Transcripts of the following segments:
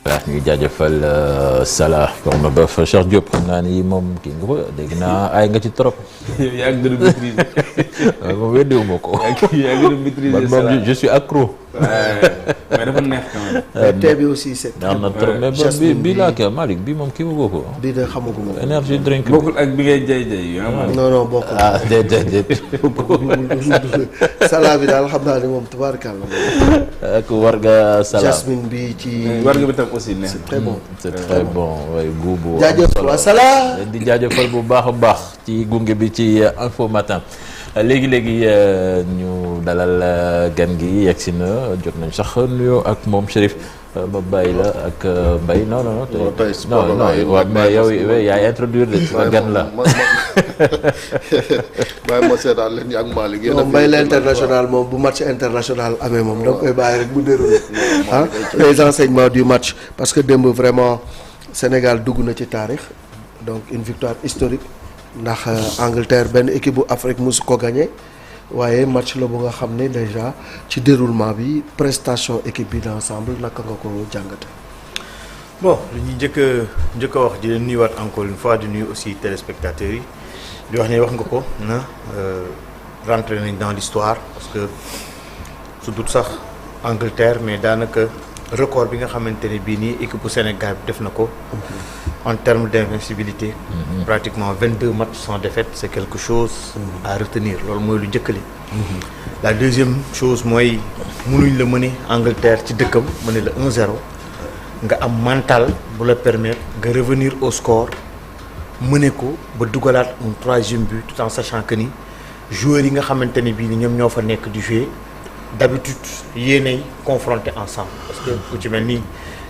waaw ñu jaajëfal Salah wax na ba fa Cheikh Diop xam naa ni moom kii nga ko dégg naa ay nga ci trop. yow yaa ngi gën a maîtriser. moom weddiwu ma ko. yaa ngi gën a maîtriser Salah man je suis accro. mais dafa neex quand même. tey bi aussi c'est neex na trop mais bii laa kii Malick bii moom kii woo ko. bii de xamagu ma. énergie drink. bokkul ak bi ngay jay non non bokkul. ah déedéet. Salah bi daal xam naa ne moom tubaarkàlla moom. ak warga Salah. jasmine bi ci. warga bi tam aussi neex. c'est très bon. c'est très bon waaye guubu. jaajëf waa Salah. di jaajëfal bu baax a baax ci gunge bi ci Info Matin léegi ñu dalal gan gi yegsi na jot nañ sax nuyoo ak moom Chérif ba bàyyi la ak Mbaye non waaw mais yow yaay introduire de sa gan la. bàyyi ma seetaan leen ak Malick yéen moom Mbaye l'international moom bu match international amee moom da nga koy bàyyi rek bu déroulé les enseignements du match parce que démb vraiment Sénégal dugg na ci taarix donc une victoire historique ndax Angleterre benn équipe bu Afrique mosu ko gagné waaye match la bu nga xam ne déjà ci déroulement bi prestation équipe bi d'ensemble naka nga ko jàngate. bon li ñuy njëkk a wax di leen nuyuwaat encore une fois di nuyu aussi téléspectateurs yi di wax ne wax nga ko na rentré nañ dans l'histoire parce que su dut sax Angleterre mais daanaka record bi nga xamante ne bii nii équipe bu Sénégal bi def na ko en termes d'invincibilité pratiquement 22 matchs sans défaite c'est quelque chose à retenir loolu mooy lu njëkk li la deuxième chose mooy mënuñ la mëne Angleterre ci dëkkam mëne la 1-0 nga am mental bu la permettre nga revenir au score mëne ko ba dugalaat un troisième but tout en sachant que ni joueurs yi nga xamante ne bii ni ñoom ñoo fa nekk di jouer d'habitude yéenay confronté ensemble parce que ku ci mel ni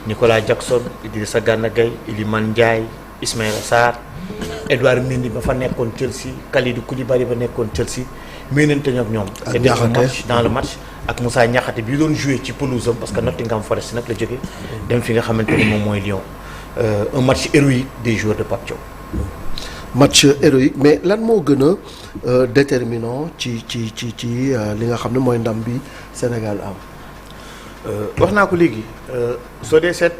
Nicolas Jackson Idrissa Gana Gueye Iliman Ndiaye Ismaïla Sarr Edouard Mendy ba fa nekkoon Chelsea Kalidou Koulibaly ba nekkoon Chelsea mënante ñoo ak ñoom c'était un match dans le match ak Moussa Niakhaté bi doon jouer ci pelouse am parce que Nottingham Forest nag la jógee dem fi nga xamante ni moom mooy Lyon un match héroïque des joueurs de Pape Thiaw. match héroïque mais lan moo gën a déterminant ci li nga xam ne mooy ndam bi Sénégal am. wax naa ko léegi soo dee seet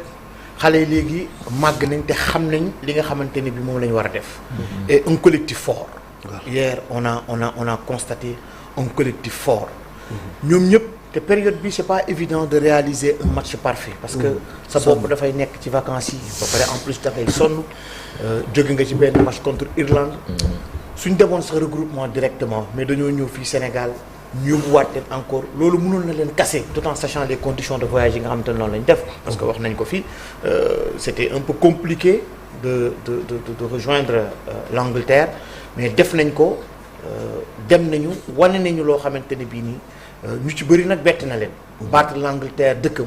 xale yi léegi màgg nañ te xam nañ li nga xamante ne bi moom la ñu war a def. et un collectif fort. hier on a constaté un collectif fort. ñoom ñëpp te période bi c'est pas évident de réaliser un match parfait parce que sa bopp dafay nekk ci vacances yi ba pare en plus dafay sonn jóge nga ci benn match contre Irlande suñ demoon sax regroupement directement mais dañoo ñëw fii Sénégal ñu yóbbuwaat leen encore loolu mënoon na leen casser tout en sachant les conditions de voyage yi nga xamante ne noonu lañ def parce que wax nañ ko fii c'était un peu compliqué de rejoindre l'Angleterre mais def nañ ko dem nañu wane nañu loo xamante ne bii nii ñu ci bëri nag bett na leen. battre l'Angleterre dëkkam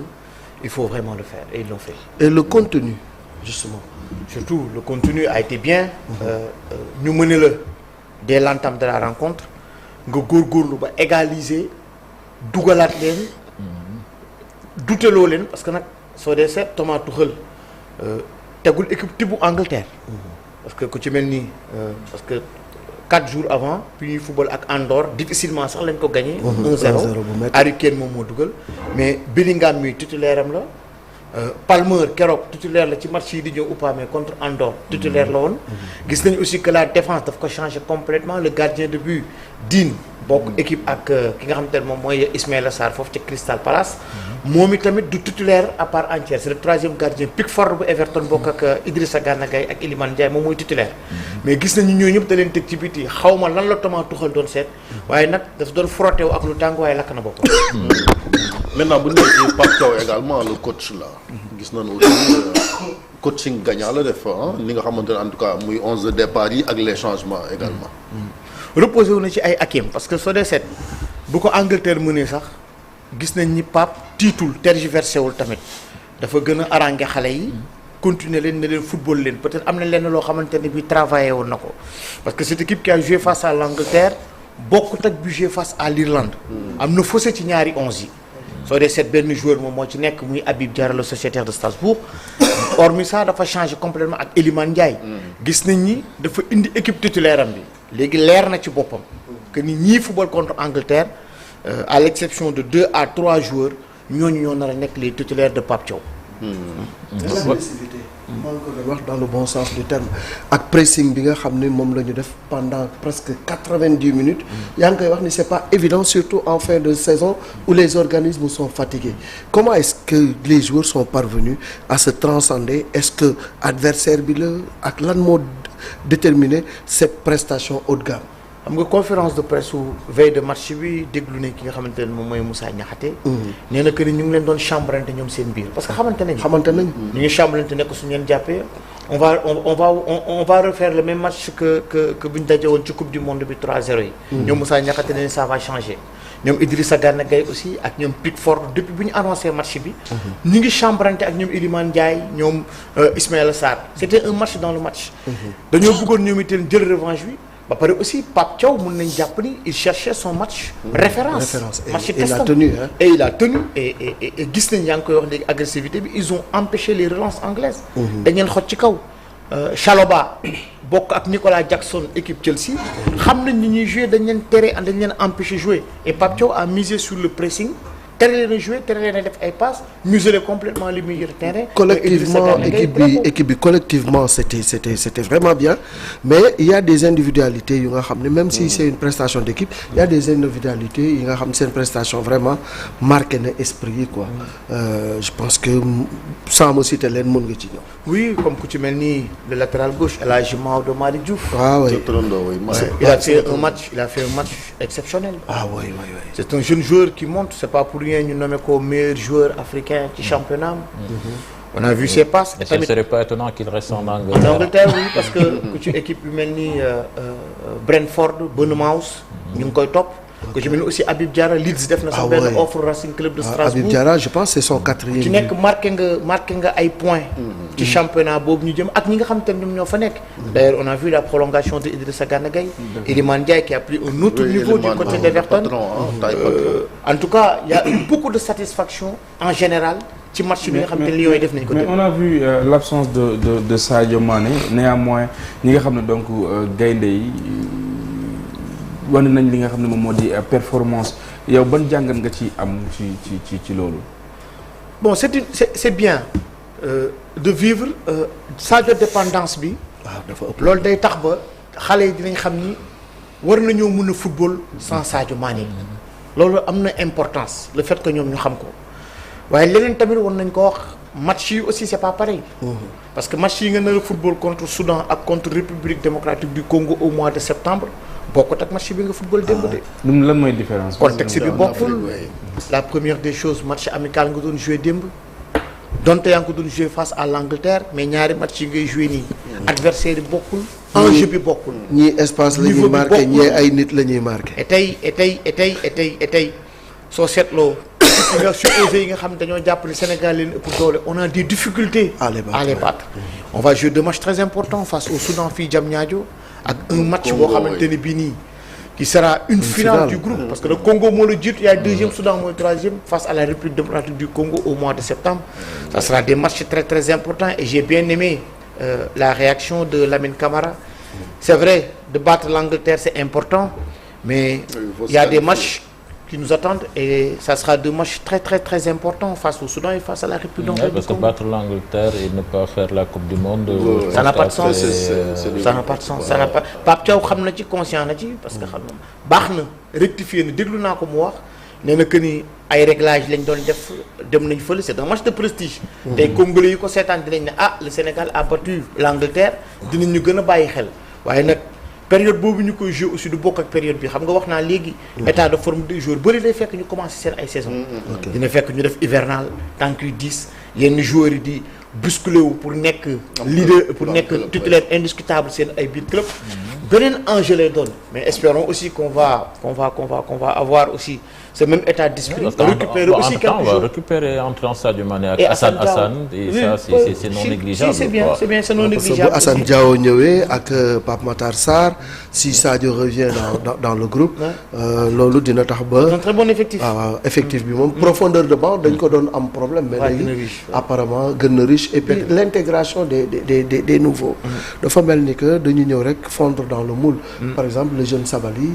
il faut vraiment le faire et ils l'ont fait. et le contenu justement. surtout le contenu a été bien. ñu mën la dès l'entame de la rencontre nga góorgóorlu ba égaliser dugalaat leen. duteloo leen parce que nag soo dee seet Thomas Tuchel tegul équipe type bu Angleterre. parce que ku ci mel nii parce que. 4 jours avant puis ñuy football ak Andorre difficilement sax lañ ko gagné. 1-0 Harry Kane moom moo dugal. mais Bellingham mi titulaire am la. Palmer keroog titulaire la ci match yi di ñëw ou pas mais contre Andorre titulaire la woon. gis nañu aussi que la défense daf ko changer complètement le gardien de but Digne bokk équipe ak ki nga xamante ne moom mooy Ismaïla Sarr foofu ci Crystal Palace. moom itamit du titulaire à part entière c'est le troisième gardien Pickford bu Everton bokk ak Idrissa Gana Gueye ak Iliman Ndiaye moom mooy titulaire. mais gis nañu ñooñu ñëpp da leen teg ci biti xaw ma lan la Thomas Tuchel doon seet. waaye nag dafa doon frotté wu ak lu tàng waaye lakk na boppam. maintenant bu ñu nee ci Pape Thiaw également le coach là. gis nañu aussi coaching gagnant la def li nga xamante ne en tout cas muy 11 de départ yi ak les changements également. reposé wu na ci ay akiem parce que soo dee seet bu ko Angleterre mënee sax gis nañ ni Pape tiitul tergiversé wul tamit dafa gën a arrangé xale yi. continuer leen ne leen football leen peut-être am na lenn loo xamante ne bi travaillé woon na ko parce que cette équipe qui a joué face à l'Angleterre bokkut ak bu joué face à l'Irlande. am na fossé ci ñaari 11 yi. soo dee seet benn joueur moom moo ci nekk muy Habib Diarra le sociétaire de Strasbourg hormis ça dafa changé complètement ak Iliman Ndiaye. gis nañ ni dafa indi équipe titulaire am bi léegi leer na ci boppam que ni ñii football contre Angleterre à l'exception de 2 à 3 joueurs ñooñu ñoo nar a nekk les titulaires de Pape Thiaw. agressivité maa ngi ko doon wax dans le bon sens du terme ak pressing bi nga xam ne moom la ñu def pendant presque 90 minutes yaa ngi koy wax ni c'est pas évident surtout en fin de saison où les organismes sont fatigués comment est-ce que les joueurs sont parvenus à se transcender est-ce que adversaire bi la ak lan moo déterminer cette prestation haut de gamme. xam nga conférence de presse veille de match bi déglu nañ ki nga xamante ne moom mooy Moussa Niakhaté. nee na que ni ñu ngi leen doon chambrante ñoom seen biir parce que xamante nañ. ñu ngi chambrante nekk suñu leen jàppee on va refaire le même match que bu ñu daje woon ci coupe du monde bi 3-0 yi. ñoom Moussa Niakhaté ne ça va changer. ñoom Idrissa Gana Gueye aussi ak ñoom Pickford depuis bu ñu annoncé match bi. ñu ngi chambrante ak ñoom Iliman Ndiaye ñoom Ismaïla Sarr c'était un match dans le match. dañoo bëggoon ñoom itam jël revanche bi. ba pare aussi Pape Thiaw mën nañ jàpp ni il cherchait son match référence match testam et il a tenu et gis nañ yaa ngi koy wax léegi agressivité bi ils ont empêché les relances anglaises dañ leen xot ci kaw Chalobah bokk ak Nicolas Jackson équipe Chelsea xam nañ ni ñuy jouer dañ leen tere dañ leen empêché jouer et Pape Thiaw a misé sur le pressing tere leen a jouer tere leen a def ay passes museler complètement le milieu de terrain. collectivement équipe bi collectivement c'était vraiment bien mais il y a des individualités yu nga xam ne même si c'est une prestation d'équipe il y a des individualités yi nga xam ne seen prestation vraiment marqué na esprit yi quoi je pense que sans me citer leen mën nga ci ñëw. oui comme ku ci mel ni le latéral gauche El Hadji Maodo Malick Diouf. ah oui il a fait un match exceptionnel. ah oui. c'est un jeune joueur qui monte c'est pas pour rien ñu nommé ko meilleur joueur africain ci championnat. on a vu ses passes. et ce ne serait pas étonnant qu'il reste en Angleterre. en Angleterre oui parce que ku ci équipe yu mel ni Brentford Bournemouth ñu ngi koy topp. ku ci mel ni aussi Habib Diarra Leeds def na sa benn offre Racing Club de Strasbourg. Habib Diarra je pense c'est son 4e. ci nekk marqué nga ay points. ci championnat boobu ñu jëm ak ñi nga xam te ne ñoom ñoo fa nekk. d'ailleurs on a vu la prolongation de Idrissa Gana Gueye. Iliman Ndiaye qui a pris un autre niveau du côté d'Everton. En tout cas il y a eu beaucoup de satisfaction en général. ci match bi nga xam ne Lions yi def nañ ko. mais on a vu l'absence de Sadio Mané néanmoins ñi nga xam ne donc gaynde yi wane nañ li nga xam ne moom moo di performance yow ban jàngat nga ci am ci loolu. bon c'est bien de vivre Sadio dépendance bi. waaw dafa ëpp loolu day tax ba xale yi dinañ xam ni war nañoo mën a football sans Sadio Mané. loolu am na importance le fait que ñoom ñu xam ko. waaye leneen tamit war nañ ko wax match yi aussi c'est pas pareil. parce que match yi nga nar a football contre Soudan ak contre République démocratique du Congo au mois de septembre bokkut ak match bi nga football démb de. lan mooy différence. contexte bi bokkul la première des choses match amical nga doon jouer démb donte yaa ngi ko doon jouer face à l'Angleterre mais ñaari match yi ngay jouer nii. adversaire yi bokkul. enjeu bi bokkul. ñii espace la ñuy marqué ñii ay nit la ñuy marqué. et tey soo seetloo. yi nga xam ne dañoo jàpp ne Sénégal leen ëpp doole on a des difficultés à les battre. on va jouer deux matchs très importants face au Soudan fii Diamniadio ak un match boo xamante ne bii nii qui sera une finale du groupe parce que le Congo moo la jiitu yaay deuxième Soudan mooy troisième face à la République démocratique du Congo au mois de septembre. ça sera des matchs très très importants et j'ai bien aimé la réaction de Lamine Camara. c'est vrai de battre l'Angleterre c'est important mais il y a des matchs qui nous attendent et ça sera deux matchs très très très importants face au Soudan et face à la République du Congo. Parce que battre l'Angleterre et ne pas faire la Coupe du Monde. ça n'a pas de sens ça n'a pas de sens ça n'a pas. Pape Thiaw xam na ci conscient na ci parce que xam na baax na rectifier na déglu naa ko mu wax nee na que ni ay réglages lañ doon def dem nañ fële c'est un match de prestige. tey Congolais yi ko seetaan dinañ ne le Sénégal a battu l'Angleterre dinañ ñu gën a bàyyi xel waaye nag. période boobu ñu koy jouer aussi du bokk ak période bi xam nga wax naa léegi. état de forme des joueurs bëri day fekk ñu commencer seen ay saison dina fekk ñu def hivernal tant que 10 yenn joueurs yi di bousculer wu pour nekk leader pour nekk titulaire indiscutable seen ay biir club. beneen enjeu lay doon mais espérons aussi qu'on va avoir aussi ce même état d'esprit. récupérer aussi quelques on va récupérer entre Sadio Mané ak Assane et ça c'est non négligeable. c'est bien c'est non négligeable. parce que bu Assane Diao ñëwee ak Pape Matar Sarr si Sadio revient dans le groupe. loolu dina tax ba. un très bon effectif. waaw effectif bi moom profondeur de banc dañ ko doon am problème. mais léegi apparemment gën na riche et puis l'intégration des nouveaux. dafa mel ni que dañu ñëw rek fondre dans dans le moule. Par exemple le jeune Sabali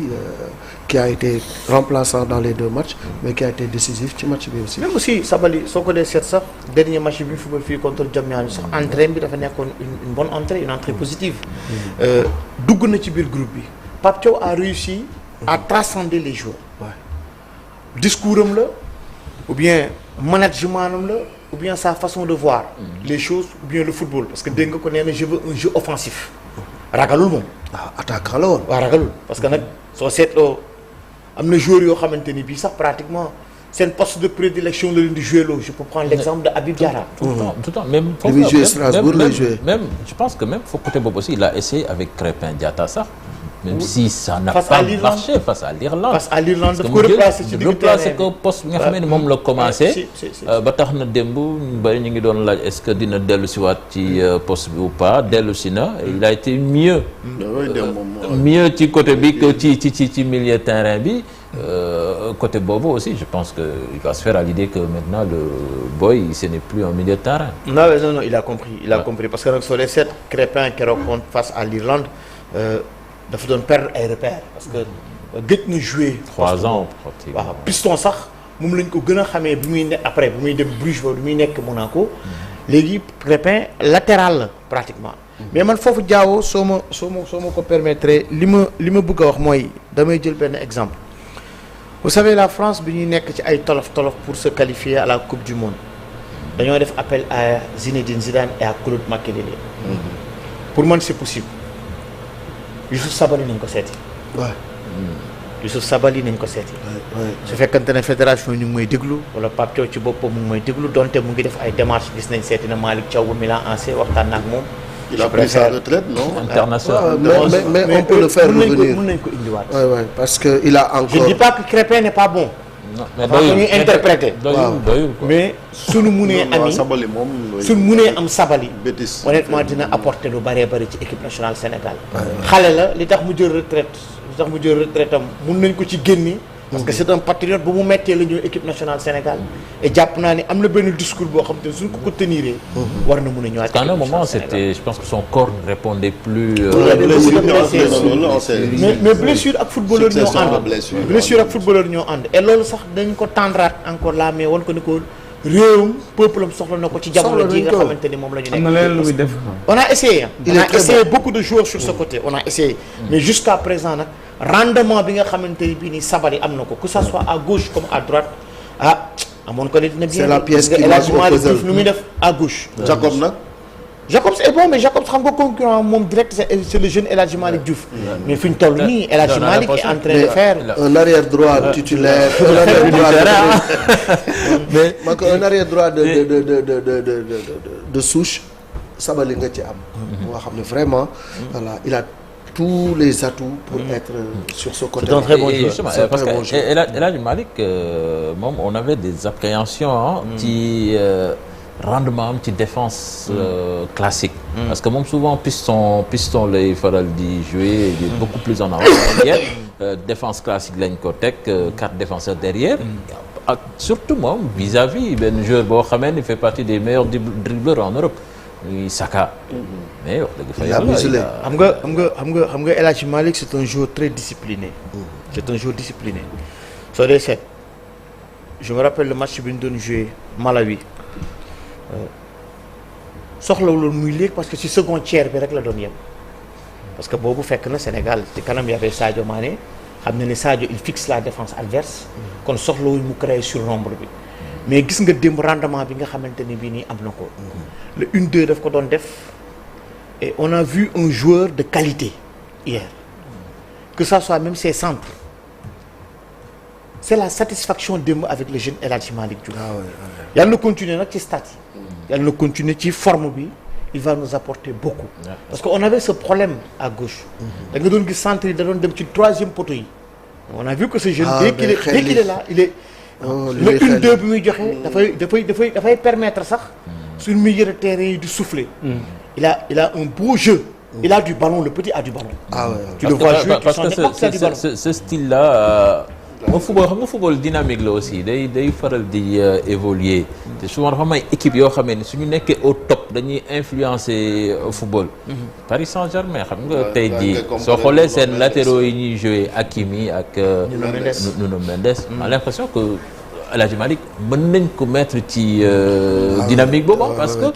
qui a été remplaçant dans les 2 matchs mais qui a été décisif ci match bi aussi. même aussi Sabali soo ko dee seet sax dernier match bi football fii contre Diamniadio sax entrée bi dafa nekkoon une bonne entrée une entrée positive. dugg na ci biir groupe bi Pape Thiaw a réussi à transcender les joueurs. discours am la ou bien management am la ou bien sa façon de voir les choses ou bien le football parce que dégg nga ko nee na je veux un jeu offensif ragalul moom. attaquant la woon. waaw ragalul parce que nag soo seetloo am na joueurs yoo xamante ni bii sax pratiquement seen poste de prédilection la leen di joué loo je peux prendre l'exemple de Habib Diarra. tout le temps même. li muy joué Strasbourg lay joué. même je pense que même foofu côté boobu aussi il a essayé avec Crépin Diatta sax. même si ça n'a Face pas à l'Irlande. marché face à l'Irlande. Face à l'Irlande daf ko replacé ci digg replacé terrain ko poste bi nga xam ne moom la commencé. ba tax na démb ñu bëri ñu ngi doon laaj est-ce que dina dellu si waat ci poste bi ou pas dellu si na il a été mieux. mieux ci côté bi que ci milieu terrain bi. côté boobu aussi je pense que il va se faire à l'idée que maintenant le boy ce n'est plus un milieu de terrain. non il a compris parce que nag soo dee seet Crépin keroog face à l'Irlande dafa doon perdre ay repères parce que gëj na jouer 3 ans pratiquement. waaw piston sax moom lañ ko gën a xamee bi muy nekk après bi muy dem Bruges bi muy nekk Monaco léegi Crépin latéral la pratiquement. mais man foofu Diao soo ma ko permettre li ma bëgg a wax mooy damay jël benn exemple. vous savez la France bi ñuy nekk ci ay tolof pour se qualifier à la Coupe du Monde dañoo def appel à Zinedine Zidane et à Claude Makélélé. pour man c'est possible. Youssouf Sabaly nañ ko seeti. waaw. Youssouf Sabaly nañ ko seeti. su fekkante ne fédération ñu ngi may déglu wala Pape Thiaw ci boppam mu ngi may déglu donte mu ngi def ay démarches gis nañ seeti na Malick Thiaw bu Milan AC waxtaan na ak moom. il a pris sa retraite non. international. mais on peut le faire revenir. mën nañ ko indiwaat. oui parce que il a encore. je ne dis pas que Crépin n'est pas bon. non mais dañuy interpréter. doyul mais suñu munee ami Sabali moom. suñu munee am Sabali. bêtise honnêtement dina apporter lu bëree bëri ci équipe nationale Sénégal. xale la li tax mu jël retraite am mun nañ ko ci génni. parce que c'est un patriote bu mu mettee la ñëw équipe nationale Sénégal. et jàpp naa ni am na benn discours boo xam te suñ ko teniree. war na mun a ñëwaat. à un moment c'était je pense que son corps ne répondait plus. mais blessure ak footballeur ñoo ànd. blessure ak footballeur ñoo ànd et loolu sax dañ ko tendraat encore là mais wan ko ni ko réewum peuple am soxla na ko ci jamono ji nga xamante ni moom la ñu nekk. am na leneen lu muy def. on a essayé beaucoup de joueurs sur ce côté on a essayé. mais jusqu'à présent nag rendement bi nga xamante ni bii nii Sabali am na ko que ça soit à gauche comme à droite amoon ko ni dina bien. c'est la pièce qui manque au puzzle nu muy def à gauche. Jacob nag. Jacobs est bon mais Jacobs xam nga concurrent moom direct c'est le jeune El Hadji Malick Diouf. mais fi ñu toll nii El Hadji Malick est en train de faire. un arrière droit titulaire. un arrière droit un arrière droit de souche Sabali nga ci am. moo xam ne vraiment. voilà il a tous les atouts pour être sur ce côté. C'est un très bon joueur. Parce que El Hadji Malick moom on avait des appréhensions ci. rendement am ci défense classique. parce que moom souvent piston lay faral di jouer il est beaucoup plus en avant derrière défense classique lañ ko teg 4 défenseurs derrière. ak surtout moom vis-à-vis benn joueur boo xamee ni fait partie des meilleurs dribbleurs en Europe muy Saka. mais wax dëgg fa yàlla xam nga El Hadji Malick c'est un joueur très discipliné. c'est un joueur discipliné soo dee seet je me rappelle le match bi ñu doon jouer Malawi. soxlawuloon muy léegi parce que ci second tiers bi rek la doon yem parce que boobu fekk na Sénégal ci kanam y avait Sadio Mané xam na ne Sadio il fixe la défense adverse kon soxlawuñ mu créer surnombre bi mais gis nga démb rendement bi nga xamante ni bii nii am na ko le 1-2 daf ko doon def et on a vu un joueur de qualité hier que ça soit même ses centres c'est la satisfaction démb avec le jeune El Hadji Malick Diouf yàlla na continuer nag ci stade yi yàlla na continuer ci forme bi il va nous apporter beaucoup parce que on avait ce problème à gauche da nga doon gis centre yi da doon dem ci 3e poteau yi on a vu que ce jeune dès qu'il est là il est le 1-2 bi muy joxe dafay permettre sax sur milieu de terrain yi du souffler il a un beau jeu il a du ballon le petit a du ballon tu le vois jouer tu sens n'importe quel du ballon ce style là nga football xam nga football dynamique la aussi day faral di évoluer te souvent dafa am ay équipe yoo xamee ni suñu nekkee au top dañuy influencer football. Paris Saint-Germain xam nga tey jii soo xoolee seen latéraux yi ñuy jouer Hakimi ak Nuno Mendes. On a l'impression que El Hadji Malick mën nañ ko mettre ci dynamique boobu parce que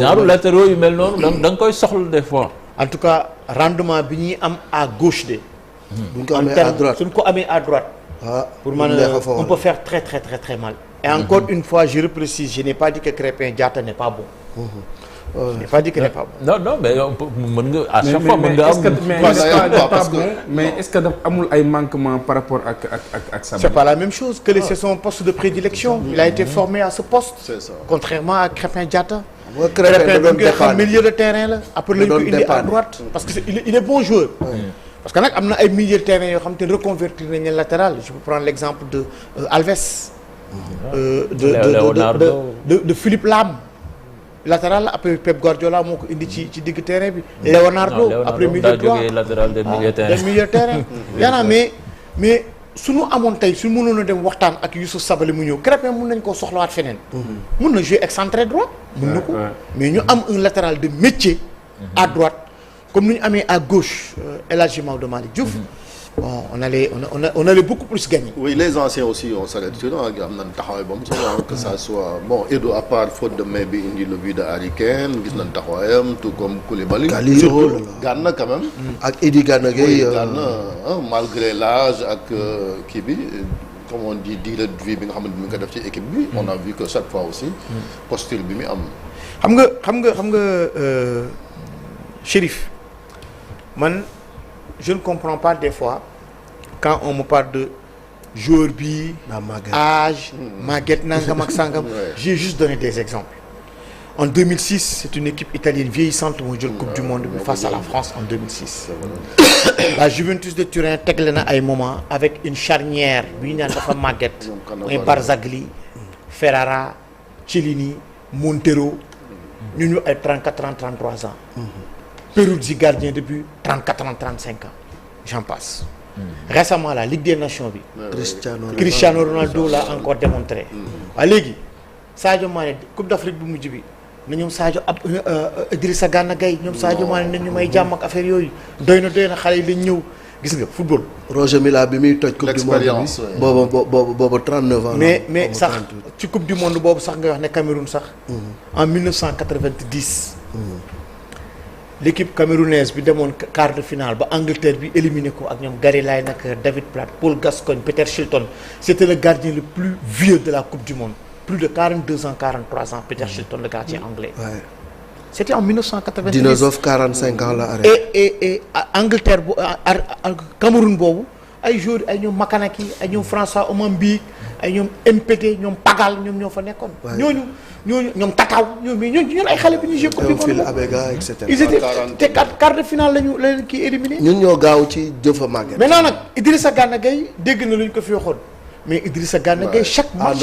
genre latéraux yu mel noonu da nga koy soxla des fois. En tout cas rendement bi ñuy am à gauche de. buñ ko amee à droite suñ ko amee à droite. pour man on peut faire très très très très mal. Et encore une fois je reprécise je n'ai pas dit que Krépin Diatta n'est pas bon. Je n'ai pas dit que n'est pas bon. non mais mën nga à chaque fois mën nga am. mais est-ce que dafa amul ay manquements par rapport ak Sabaly. C'est pas la même chose que c'est son poste de prédilection. Il a été formé à ce poste. C'est ça. Contrairement à Krépin Diatta. Krépin da doon départ milieu de terrain la. après lañ ko indi à droite. parce que il est bon joueur. parce que nag am na ay milieu de terrain yoo xam te reconvertir nañu latéral je peux prendre l'exemple de Alves. de Philippe Lam. latéral après Pep Guardiola moo ko indi ci digg terrain bi. Leonardo après milieu droit latéral de milieu terrain. de milieu terrain. yaanaa mais suñu amoon tey su mënoon a dem waxtaan ak Youssouf Sabaly mu ñëw Krépin mun nañ koo soxlawaat feneen. mun na jouer excentré droit. mun na ko mais ñu am un latéral de métier. à droite comme ni ñu amee à gauche El Hadji Maodo Malick Diouf. bon on allait beaucoup plus gagner. Oui, les anciens aussi on s'arrête sur am nañ taxawaay ba mu solo que ça soit bon Edu à part faute de main bi indi le but de Harry Kane gis nañ taxawaayam tout comme Koulibaly. Kalidou Gana quand même. ak Idi Gana Gueye. Gana malgré l'âge ak kii bi comme on dit durée de vie bi nga xamante ni mu ngi ko def ci équipe bi. on a vu que chaque fois aussi. posture bi mu am. xam nga Chérif man. Je ne comprends pas des fois quand on me parle de joueur bi âge Maguette nangam ak sangam. J'ai juste donné des exemples. En 2006 c'est une équipe italienne vieillissante moo jël coupe du monde bi face à la France en 2006. La Juventus de Turin tegle na ay moments avec une charnière bi ñu naan dafa Maguette. mooy Barzagli Ferrara Chiellini Montero ñu ay 34 ans 33 ans. Peruzzi gardien de but 34 ans 35 ans j'en passe. Récemment la Ligue des Nations bi. Cristiano Ronaldo l'a encore démontré. waaye léegi Sadio Mané Coupe d'Afrique bu mujj bi na ñoom Sadio Idrissa Gana Gueye ñoom Sadio Mané nañ ñu may jàmm ak affaire yooyu doy na xale yi lañ ñëw gis nga football. Roger Mila bi muy toj coupe du monde bi boobu 39 ans. mais sax ci coupe du monde boobu sax nga wax ne Cameroun sax. en 1990. L'équipe camerounaise bi demoon quart de finale ba Angleterre bi éliminé ko ak ñoom Gary Lineker David Platt Paul Gascoigne Peter Shilton c'était le gardien le plus vieux de la coupe du monde plus de 42 ans 43 ans Peter Shilton le gardien anglais. C'était en 1990. Dinozof 45 ans la arrêté. et Angleterre bu Cameroun boobu ay joueurs ay ñoom Makanaki ay ñoom François Omambi ay ñoom Mpete ñoom Pagal ñoom ñoo fa nekkoon. ñooñu ñoom Tataw ñun ay xale bi ñu joué coupe du monde. Abega et cetera. ils étaient te quart de finale lañu kii éliminé. ñun ñoo gaaw ci jëfa Maguette. maintenant nag Idrissa Gana Gueye dégg na lu ñu ko fi waxoon mais Idrissa Gana Gueye chaque match.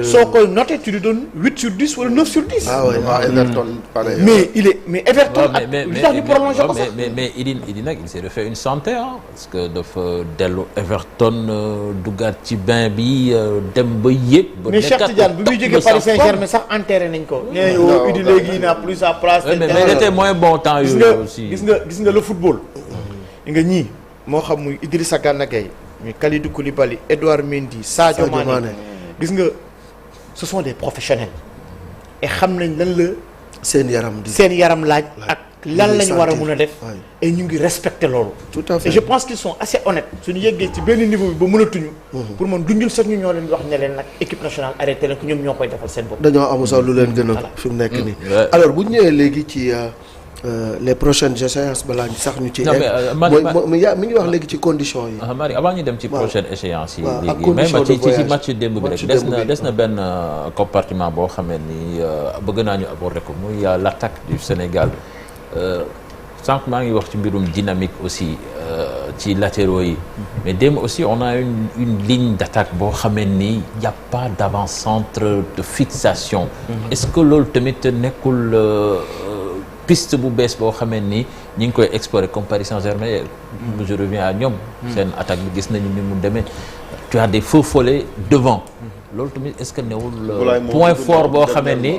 soo koy noté tu lui donnes 8 sur 10 wala 9 sur 10. ah oui Everton pareil. mais Everton ak li tax ñu prolongé ko sax. mais Idi nag il s'est refait une santé parce que dafa dellu Everton duggaat ci bain bi dem ba yéeg. ba mais Cheikh Tidiane bi muy jógee Paris Saint-Germain sax enterré nañ ko. nee nañu Idi léegi il n'a plus sa place. mais il était moins bon temps yooyu aussi. gis nga le football. nga ñii moo xam muy Idrissa Gana Gueye muy Kalidou Koulibaly Edouard Mendy Sadio Mané gis nga ce sont des professionnels et xam nañ lan la seen yaram laaj ak lan lañ war a mun a def et ñu ngi respecter loolu. tout à fait et je pense qu'ils sont assez honnêtes suñu yeggee ci benn niveau bi ba mënatuñu. pour man du ñun sax ñu ñoo leen wax ne leen nag équipe nationale arrêté na ko ñoom ñoo koy defal seen bopp. dañoo amul sax lu leen gën a fi mu nekk nii. alors bu ñu ñëwee léegi ci les prochaines échéances balaa sax ñu ci. mi ngi wax léegi ci conditions yi. Marie avant ñu dem ci prochaine échéance yi. léegi même ci match démb bi rek des na benn compartiment boo xamee ni bëgg naa ñu aborder ko muy l'attaque du Sénégal. sànq maa ngi wax ci mbirum dynamique aussi ci latéraux yi mais démb aussi on a une ligne d'attaque boo xamee ni y a pas d'avant-centre de fixation. Est-ce que loolu tamit nekkul piste bu bees boo xamee ni ñi ngi koy explorer comme Paris Saint-Germain. Je reviens à ñoom. seen attaque bi gis nañu ni mu demee. tu as des faux follets devant. loolu tamit est-ce que newul point fort boo xamee ni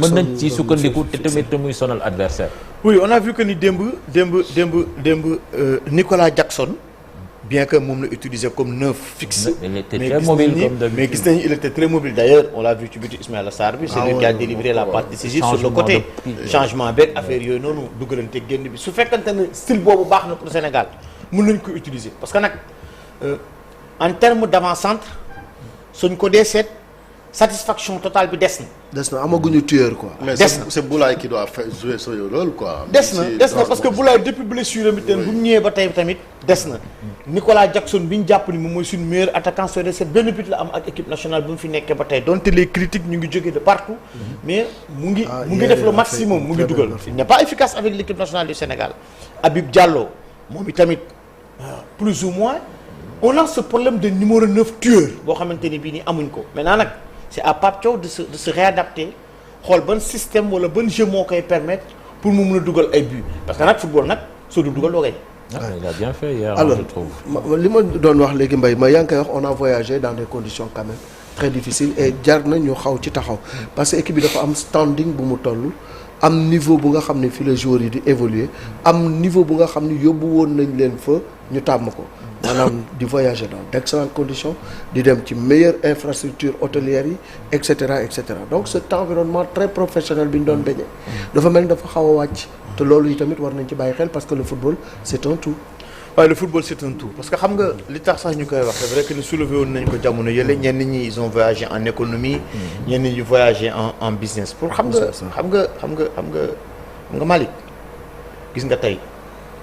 mën nañ ci sukkandiku te tamit muy sonal adversaire. oui on a vu que ni démb Nicolas Jackson. bien que moom la utilisé comme neuf fixe. il était très mobile comme d'habitude. mais gis nañu il était très mobile d'ailleurs on l'a vu ci bitu Ismaïla Sarr bi. c'est lui qui a délivré la passe décisive sur le côté. changement beeg affaire yooyu noonu dugalante génn bi su fekkante ne style boobu baax na pour Sénégal mën nañu ko utiliser parce que nag en termes d'avant-centre suñ ko dee seet satisfaction totale bi des na. des na amaguñu tueur quoi. mais c'est Boulaye qui doit jouer ce rôle quoi. des na parce que Boulaye depuis blessure bi bu mu ñëwee ba tey tamit des na. Nicolas Jackson bi ñu jàpp ni moom mooy suñu meilleur attaquant soo dee seet benn but la am ak équipe nationale bu mu fi nekkee ba tey donte les critiques ñu ngi jógee de partout. mais mu ngi def le maximum mu ngi dugal. il n'est pas efficace avec l'équipe nationale du Sénégal. Habib Diallo moom itamit plus ou moins on a ce problème de numéro 9 tueur boo xamante ni bii nii amuñ ko maintenant nag. c'est à Pape Thiaw de se réadapter xool ban système wala ban jeu moo koy permettre pour mu mun a dugal ay buts parce que nag football nag soo du dugal doo gañ. il a bien fait hier. alors je trouve. li ma doon wax léegi Mbaye ma yaa ngi koy wax on a voyagé dans des conditions quand même très difficiles et jar na ñu xaw ci taxaw parce que équipe bi dafa am standing bu mu toll am niveau bu nga xam ne fii la joueurs yi di évoluer am niveau bu nga xam ne yóbbu woon nañ leen fa ñu tàmm ko. maanaam di voyager dans d'excellentes conditions di dem ci meilleure infrastructure hôtelière yi et cetera donc cet environnement très professionnel bi ñu doon bañee dafa mel ni dafa xaw a wàcc te loolu yi tamit war nañ ci bàyyi xel parce que le football c'est un tout. waaye le football c'est un tout parce que xam nga li tax sax ñu koy wax c'est vrai que ni soulevé woon nañ ko jamono yële ñenn ñi ils ont voyagé en économie. ñenn ñi voyagé en business. pour xam nga Malick gis nga tey.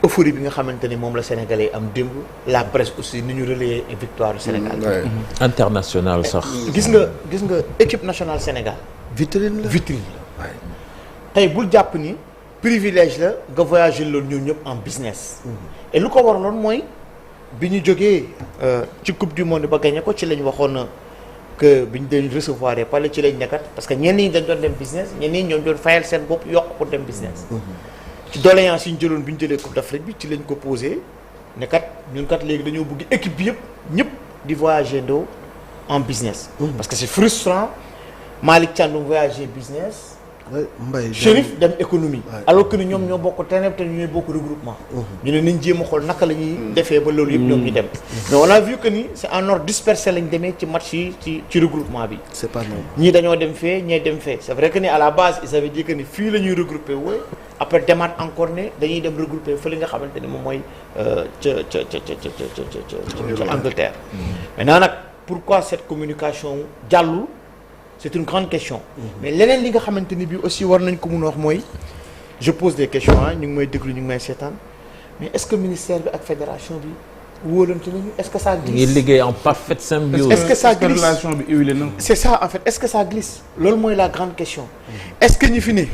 euphorie bi nga xamante ni moom la Sénégalais am démb la presse aussi ni ñu relayer victoire du Sénégal. international sax. gis nga équipe nationale Sénégal. vitrine la tey bul jàpp ni privilège la nga voyager loolu ñoom ñëpp en business. et lu ko waraloon mooy bi ñu jógee ci coupe du monde ba gagné ko ci lañ waxoon que bi ñu doon recevoir pale ci lañ nekkat parce que ñenn ñi dañ doon dem business ñenn ñi ñoom doon fayal seen bopp yokk pour dem business. ci doléance yi ñu jëloon bi ñu jëlee Coupe d'Afrique bi ci lañ ko posé ne kat ñun kat léegi dañoo bëgg équipe bi ñëpp di voyager ndoo en business. parce que c'est frustrant Malick Thiandoum voyager business. Mbaye Chérif dem économie. alors que ni ñoom ñoo bokk terrain te ñooy bokk regroupement. ñu ne nañ jéem a xool naka la ñuy defee ba loolu yëpp ñoom ñu dem. mais on a vu que ni c'est en ordre dispersé lañ demee ci match yi ci regroupement bi. c'est pas normal. ñii dañoo dem fee ñee dem fee c'est vrai que ni à la base ils avaient dit que ni fii la ñuy regrouper wooy après demaat encore ne dañuy dem regrouper fa li nga xamante ni moom mooy ca Angleterre. maintenant nag pourquoi cette communication jàllul c'est une grande question. mais leneen li nga xamante ni bii aussi war nañ ko mun a wax mooy je pose des questions ñu ngi may déglu ñu ngi may seetaan mais est-ce que ministère bi ak fédération bi wóolante nañu est-ce que ça glisse. ñu ngi liggéey en parfaite symbiose. est-ce que ça glisse relation bi huilé na. c'est ça en fait est-ce que ça glisse. loolu mooy la grande question. est-ce que ñi fi ne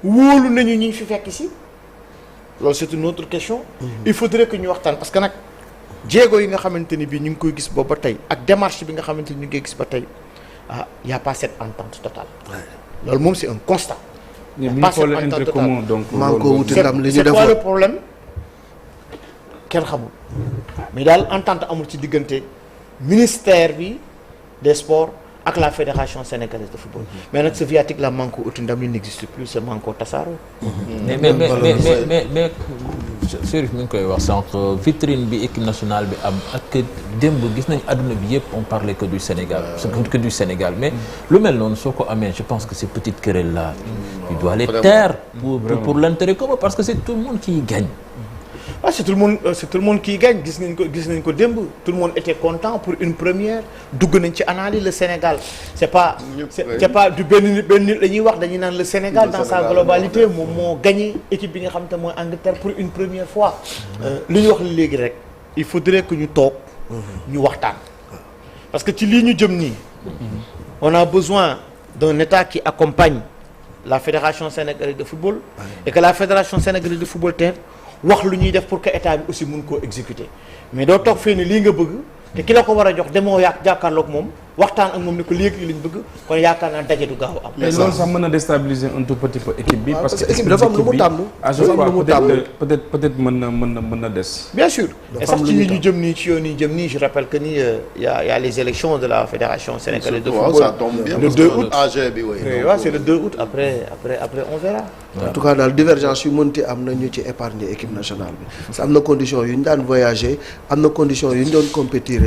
wóolu nañu ñi fi fekk si loolu c'est une autre question. il faudrait que ñu waxtaan parce que nag jéego yi nga xamante ni bii ñu ngi koy gis boobu ba tey ak démarche bi nga xamante ni ñu ngi koy gis ba tey y a pas cette entente totale. loolu moom c'est un constat. mais bu ñu xoolee intérêt commun donc. maa ngi ko wuti ndam li ñu c'est defoon quoi le problème kenn xamul mais daal entente amul ci diggante ministère bi des sports ak la fédération sénégalaise de football. mais nag ce viatique la Manko uti ndam li n'existe plus c'est Manko tasaaro. mais Chérif mi ngi koy wax sànq vitrine bi équipe nationale bi am ak démb gis nañ àdduna bi yëpp on parlait que du Sénégal que du Sénégal mais lu mel noonu soo ko amee je pense que ces petites querelles là il doit les taire pour l'intérêt commun parce que c'est tout le monde qui gagne. c'est tout le monde qui gagne gis nañ ko démb tout le monde était content pour une première dugg nañ ci analyse le Sénégal c'est pas du benn nit la ñuy wax dañuy naan le Sénégal dans sa globalité moom moo gagné équipe bi nga xam te mooy Angleterre pour une première fois li ñu wax léegi rek il faudrait que ñu toog ñu waxtaan parce que ci lii ñu jëm nii on a besoin d'un État qui accompagne la fédération sénégalaise de football et que la fédération sénégalaise de football wax lu ñuy def pour que état bi aussi mun koo exécuter mais doo toog fii ne lii nga bëgg te ki la ko war a jox demoo jàkkaarloog moom waxtaan ak moom ne ko léegi lañ bëgg kon yaakaar naa daje du gaaw am. mais loolu sax mën na déstabiliser un tout petit peu équipe bi. parce que équipe dafa am lu mu tàmm. à chaque fois peut-être mën na des. bien sûr et sax am ci lu mu yi ñu jëm nii ci yoon yi jëm nii je rappelle que ni y a les élections de la fédération sénégalaise de football. ça tombe bien le 2 août AG bi oui. waaw c'est le 2 août après on verra. en tout cas daal divergence yu mënti am na ñu ci épargner équipe nationale bi parce que am na condition yu ñu daan voyager am na condition yu ñu doon compétir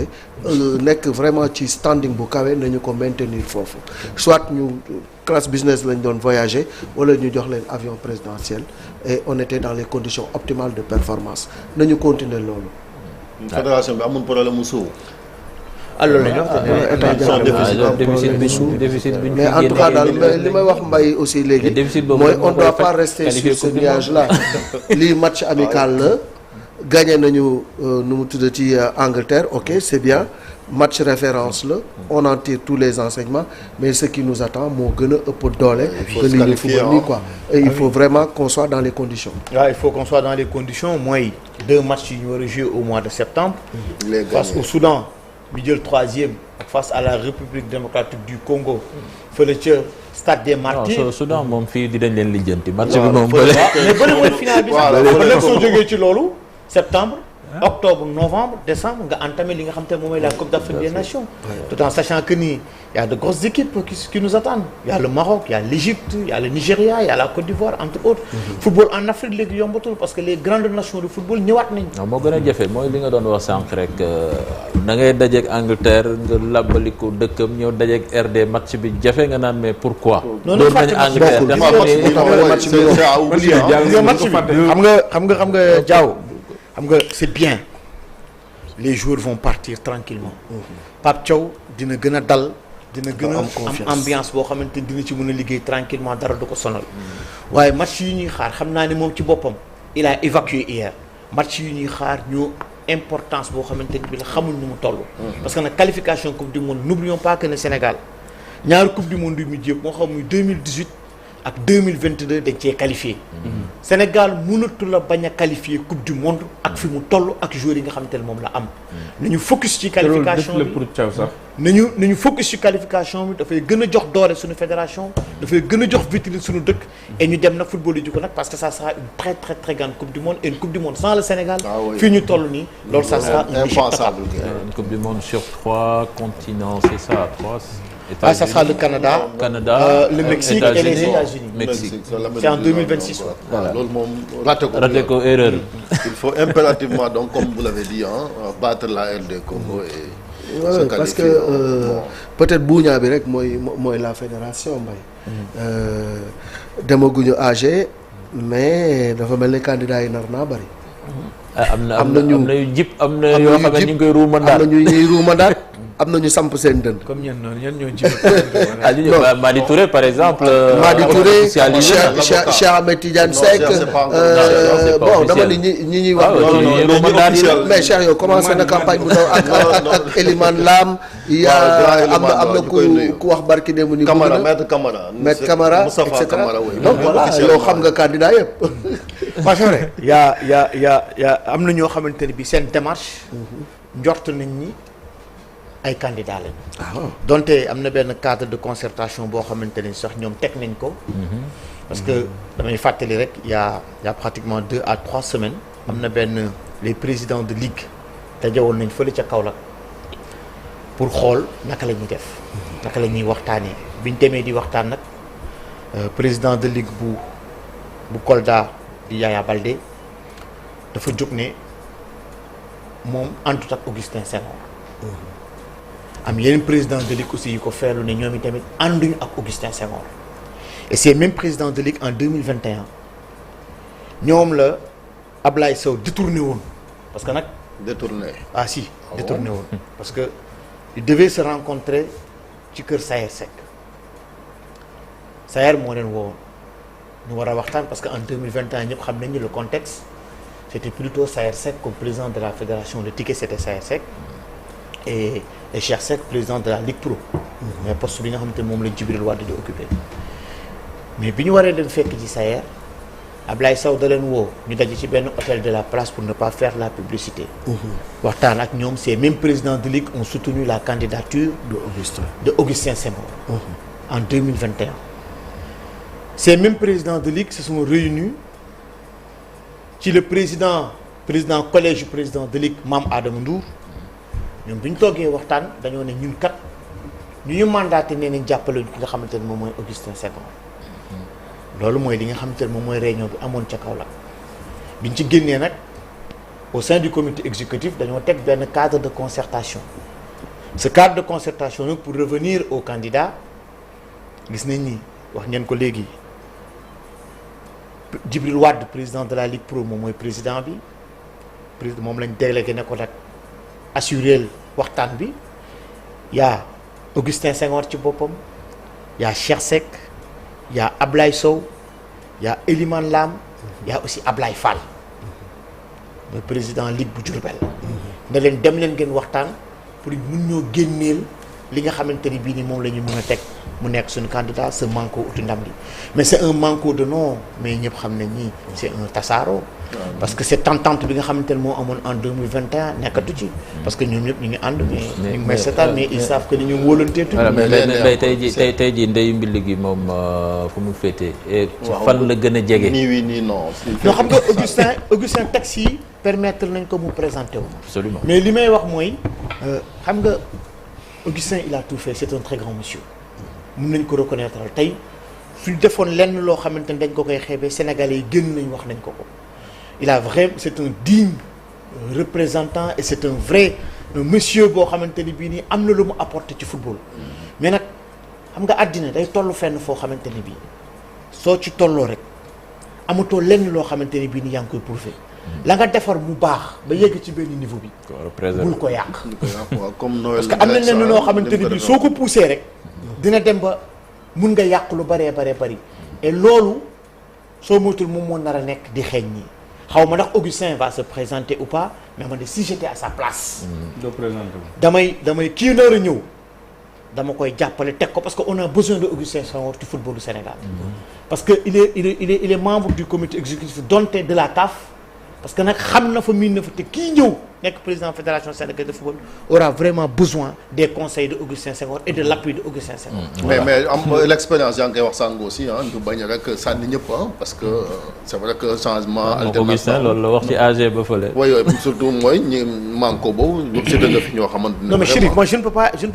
nekk vraiment ci standing bu kawe nañu ko maintenir foofu soit ñu classe business lañ doon voyager wala ñu jox leen avion présidentiel et on était dans les conditions optimales de performance nañu continuer loolu. fédération bi amul problème mu suuf. alors la ñu wax déficit bi mais en tout cas daal li may wax Mbaye aussi léegi mooy on doit pas rester sur ce nuage là lii match amical la gagné nañu nu mu tuddati Angleterre ok c'est bien match référence la on en tire tous les enseignements mais ce qui nous attend moo gën a ëpp doole que li ñu football nii quoi et il faut vraiment qu'on soit dans les conditions il faut qu'on soit dans les conditions mooy 2 matchs yu ñu war a jouer au mois de septembre face au Soudan bi jël 3e face à la République démocratique du Congo fële ca stade des Martyrs. non Soudan moom fii dinañ leen lijjanti. match bi moom mais bële mooy final bi sax. voilà soo jógee ci loolu septembre. octobre novembre décembre nga entamé li nga xam te moom mooy la Coupe d'Afrique des Nations. tout en sachant que ni y a de grosses équipes qui nous attendent. y a le Maroc y a l'Égypte y a le Nigeria y a la Côte d'Ivoire entre autres. football en Afrique léegi yombatul parce que les grandes nations de football ñëwaat nañ. non moo gën a jafe mooy li nga doon wax sànq rek da ngay dajeeg Angleterre nga labbaliku dëkkam ñëw dajeeg RD match bi jafe nga naan mais pourquoi. noonu la fàtte Angleterre xam nga Diaw. xam nga c'est bien les joueurs vont partir tranquillement Pape Thiaw dina gën a dal dina gën a am ambiance boo xamante ni dina ci mën a liggéey tranquillement dara du ko sonal waaye match yi ñuy xaar xam naa ne moom ci boppam il a évacué hier match yi ñuy xaar ñoo importance boo xamante ni bi la xamul nu mu toll parce que nag qualification coupe du monde n'oublions pas que ne Sénégal ñaari coupe du monde yu mujj yëpp moo xam muy 2018 ak 2022 dañ cee qualifié. Sénégal mënatu la bañ a qualifié coupe du monde ak fi mu toll ak joueurs yi nga xamante ne moom la am. nañu focus ci qualification bi pour Thiaw sax. nañu focus ci qualification bi dafay gën a jox doole suñu fédération dafay gën a jox vitrine suñu dëkk. et ñu dem nag football yi ko nag parce que ça sera une très très très grande coupe du monde et une coupe du monde sans le Sénégal. fii ñu toll nii. loolu ça sera un échec total. une coupe du monde sur 3 continents c'est ça 3. Ça sera le Canada, le Mexique et les États-Unis. Mexique. C'est en 2026. Voilà loolu moom raté ko erreur. il faut impérativement donc comme vous l'avez dit battre la RD Congo et. Ouais, parce que peut-être buuñaa bi rek mooy la fédération Mbaye. demaguñu AG mais dafa mel ni candidat yi nar naa bari. am na yu jip am na yoo xam ne ñu ngi koy ruumandaat am na ñuy ruumandaat am na ñu samp seen dënd. comme ñenn ñoo ji. Madi Touré par exemple. Madi Touré Cheikh Ahmed Tidiane Seck. bon dama ni ñi ñuy wax. mais Cheikh yow commencé na campagne bu ndaw ak Elimane Lam. am na ku wax barki démb ni. Maître Camara et cetera donc voilà yow xam nga candidat yëpp. c'est vrai. yaa am na ñoo xamante ne bi seen démarche. njort nañ ni. ay candidats lañu. donte am na benn cadre de concertation boo xamante ne sax ñoom teg nañ ko. parce que damay fàttali rek y a pratiquement 2 à 3 semaines. am na benn les présidents de ligue dajewoon nañ fële ca Kaolack pour xool naka la ñuy def. naka la ñuy waxtaanee biñ demee di waxtaan nag président de ligue bu Kolda di Yaya Baldé dafa jóg ne moom àndut ak Augustin Senghor. am yeneen président de ligue aussi yu ko feelu ne ñoom itamit ànduñu ak Augustin Senghor et ces mêmes présidents de ligue en 2021 ñoom la Ablaye Sow détourné woon parce que nag. détourné détourné woon parce que ils devaient se rencontrer ci kër Sayer Seck Sayer moo leen woowoon ñu war a waxtaan parce que en 2021 ñëpp xam nañu le contexte c'était plutôt Sayer Seck comme président de la fédération de ticket c'était Sayer Seck et Cheikh Seck président de la Ligue Pro. mais poste bi nga xamante ne moom la Djibril Wade di occupé mais bi ñu waree leen fekk ci Sayer Ablaye Sow da leen woo ñu daje ci benn hôtel de la place pour ne pas faire la publicité. waxtaan ak ñoom ces mêmes présidents de ligue ont soutenu la candidature de Augustin Senghor. En 2021. Ces mêmes présidents de ligue se sont réunis ci le président collège président de ligue Mame Adama Ndour ñoom bi ñu toogee waxtaan dañoo ne ñun kat ñu mandaté nee nañ jàppale ki nga xamante ne moom mooy Augustin Senghor. loolu mooy li nga xamante ne moom mooy réunion bi amoon ca Kaolack biñ ci génnee nag au sein du comité exécutif dañoo teg benn cadre de concertation ce cadre de concertation nag pour revenir aux candidats gis nañ ni wax ngeen ko léegi Djibril Wade président de la Ligue Pro moom mooy président bi président moom lañ délégué ne ko nag assurer waxtaan bi y'a Augustin Senghor ci boppam y'a Cheikh Seck y'a Ablaye Sow y'a Elimane Lam y'a aussi Ablaye Fall mooy président Ligue bu Diourbel ne leen dem leen ngeen waxtaan pour mun ñoo génneel li nga xamante ni bii nii moom la ñu mën a teg mu nekk suñu candidat ce manko uti ndam li mais c'est un manko de nom mais ñëpp xam nañ ni c'est un tasaaro parce que cette entente bi nga xamante ne moo amoon en 2021 nekkatu ci parce que ñoom ñëpp ñu ngi ànd mais ñu ngi may seetaan mais ils savent que ni ñoom wóolanteetu mais tey jii ndeyu mbill gi moom fu mu féetee fan la gën a jege nii oui nii non ñoo xam nga Augustin texte yi permettre nañ ko mu présenter wu absolument mais li may wax mooy xam nga Augustin il a tout fait c'est un très grand monsieur mun nañ ko reconnaître tey suñ defoon lenn loo xamante ne dañ ko koy xeebee Sénégalais yi génn nañ wax nañ ko il a vraiment c'est un digne représentant et c'est un vrai monsieur boo xamante ni bii nii am na lu mu apporté ci football mais nag xam nga àddina day toll fenn foo xamante ni bii soo ci tolloo rek amatoo lenn loo xamante ni bii nii yaa ngi koy prouver la nga defar mu baax ba yegg ci benn niveau bi bul ko yàq parce que am na lenn loo xamante ni bii soo ko poussé rek dina dem ba mun nga yàq lu bëree bëri et loolu soo moytul moom moo nar a nekk di xeeñ ñi xaw ma ndax Augustin va se présenter ou pas mais man de si j'étais à sa place damay kii nar a ñëw dama koy jàppale teg ko parce que on a besoin de Augustin Senghor ci football du Sénégal parce que il est membre du comité exécutif donte de la CAF parce que nag xam na fa miin na fa te kii ñëw nekk président fédération sénégalaise de football aura vraiment besoin des conseils de Augustin Senghor et de l'appui de Augustin Senghor. mais am l'expérience yaa ngi koy wax sànq aussi ñu bañ rek sànni ñëpp parce que c'est vrai que changement. Augustin loolu la wax ci AG ba fële. oui surtout mooy ñi manko boobu ci dëgg fi ñoo xamante ne. non mais Chérif moi je ne peux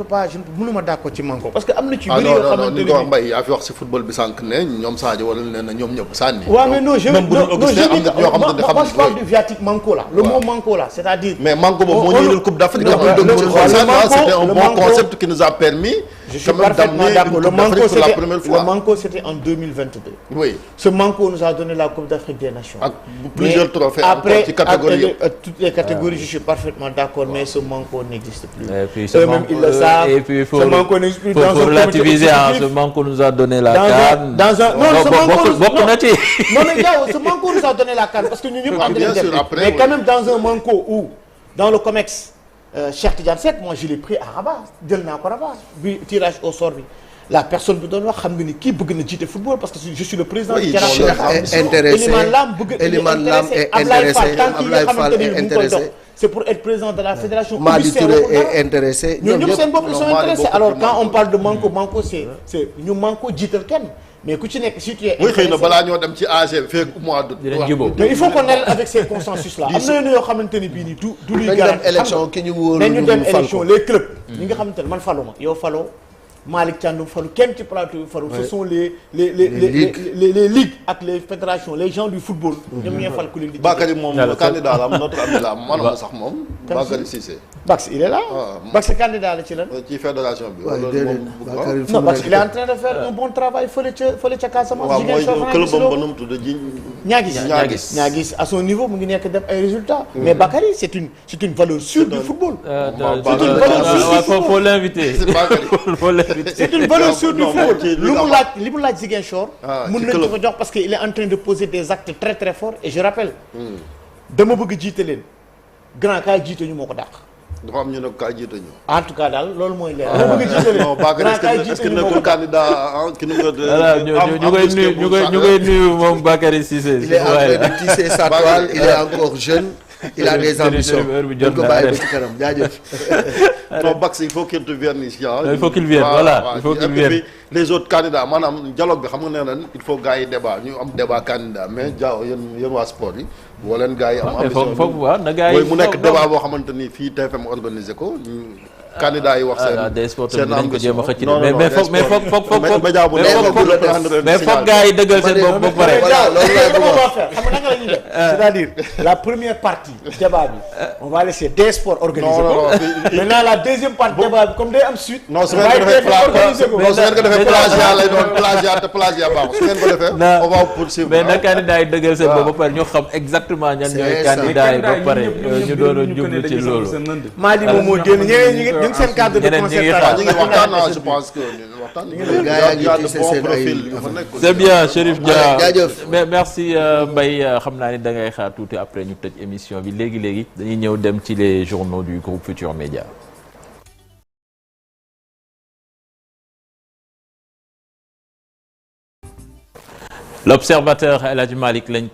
pas mënuma d'accord ci manko parce que am na ci bëri yoo xamante ne ni ko wax Mbaye yaa fi wax si football bi sànq ne ñoom Sadio wala ne na ñoom ñëpp sànni. waaw mais non je même bu dul Augustin am na yoo xamante ne xam moi je parle du viatique manko là le mot manko là c'est-à-dire mais manko boobu moo ñu indil Coupe d'Afrique c'était un bon concept qui nous a permis je suis parfaitement d'accord le manko c'était en 2022 oui ce manko nous a donné la Coupe d'Afrique des Nations ak plusieurs trophées après ci catégorie toutes les catégories je suis parfaitement d'accord mais ce manko n'existe plus et puis eux-mêmes ils le savent et puis ce manko n'existe plus dans faut relativiser ce manko nous a donné la CAN dans un non ce manko bokk na ci non mais gars ce manko nous a donné la CAN parce que ñun ñëpp ànd nañ dem mais quand même dans un manko où dans le COMEX Cheikh Tidiane Seck moi je l'ai pris à Rabat jël naa ko Rabat bi tirage au sort bi la personne bi doon wax xam nga ni kii bëgg na jiite football parce que je suis le président du Jaraaf Elimane Lam bëgg Elimane Lam est intéressé Ablaye Fall est intéressé c'est pour être président de la fédération. Madi Touré est intéressé ñoom ñëpp seen bopp ils sont intéressés alors quand on parle de manko c'est ñu manko jiital kenn mais ku ci nekk si tu es oui xëy na balaa ñoo dem ci AG fekk mois d'août. mais il faut qu'on aille avec ces consensus là. am na yenn yoo xamante ni bii nii du luy garanti dem élection ki ñu wóolu dañu dem élection les clubs. ñi nga xamante ne man faluma yow faloo Malick Thiandoum falu kenn ci plateau bi falu. ce sont les ligues ak les fédérations les gens du football. ñoom ñooy fal ku leen di. Bakary moom candidat la am notre ami la am maanaam sax moom. Bakary Cissé. Bax il est là. Bax candidat la ci lan. ci fédération bi. waaw déedéet non parce qu'il est en train de faire un bon travail fële ca Casamance. waaw mooy club ba nu mu tudd ji. Ñaagis à son niveau mu ngi nekk def ay résultats. mais Bakary c'est une valeur sûre du football. c'est une valeur sûre faut l'inviter. C'est une valeur sûre du football. li mu laaj Ziguinchor. mën nañu ko jox parce que il est en train de poser des actes très très forts et je rappelle. dama bëgg jiite leen grand kaay jiite ñu moo ko dàq. dafa am ñu ne kaay jiite ñu. en tout cas daal loolu mooy leer. dama bëgg a jiite non Bakary est-ce que nekkul candidat ki nu voilà ñu koy nuyu moom Bakary Cissé. il est en train de tisser sa toile, il est encore jeune. Il a des ambitions. dañ ko bàyyi ba ci kanam jaajëf. non Bax il faut qu'il vienne ici. il faut qu'il vienne voilà il faut qu'il vienne. les autres candidats maanaam dialogue bi xam nga nee nañ il faut gars yi débat ñu am débat candidat mais jaaw yéen waa sport yi. boo leen gars yi am ambition foofu waaw na gars yi mu nekk débat boo xamante ni fii TFM organisé ko. candidat yi wax seen ambition mais foog gars yi dëggal seen bopp ba pare. xam nga naka la ñuy def c'est-à-dire la première partie débat bi on va laisser des sports organiser ko maintenant la deuxième partie débat bi comme day am suite. non su ngeen ko defee plagiat lay doon plagiat te plagiat baaxul su ngeen ko defee. on va poursuivre mais na candidat yi dëggal seen bopp ba pare ñu xam exactement ñan ñooy candidat yi ba pare ñu doon a jublu ci loolu. Mali moom moo génn ñeneen ñu ngi seen cadre de concertation. ñu ngi waxtaan je pense que waxtaan. c'est bien Chérif Dia jaajëf. merci Mbaye xam naa ni da ngay xaar tuuti après ñu tëj émission bi léegi dañuy ñëw dem ci les journaux du groupe Futurs Médias. L'Observateur El Hadji Malick lañ ko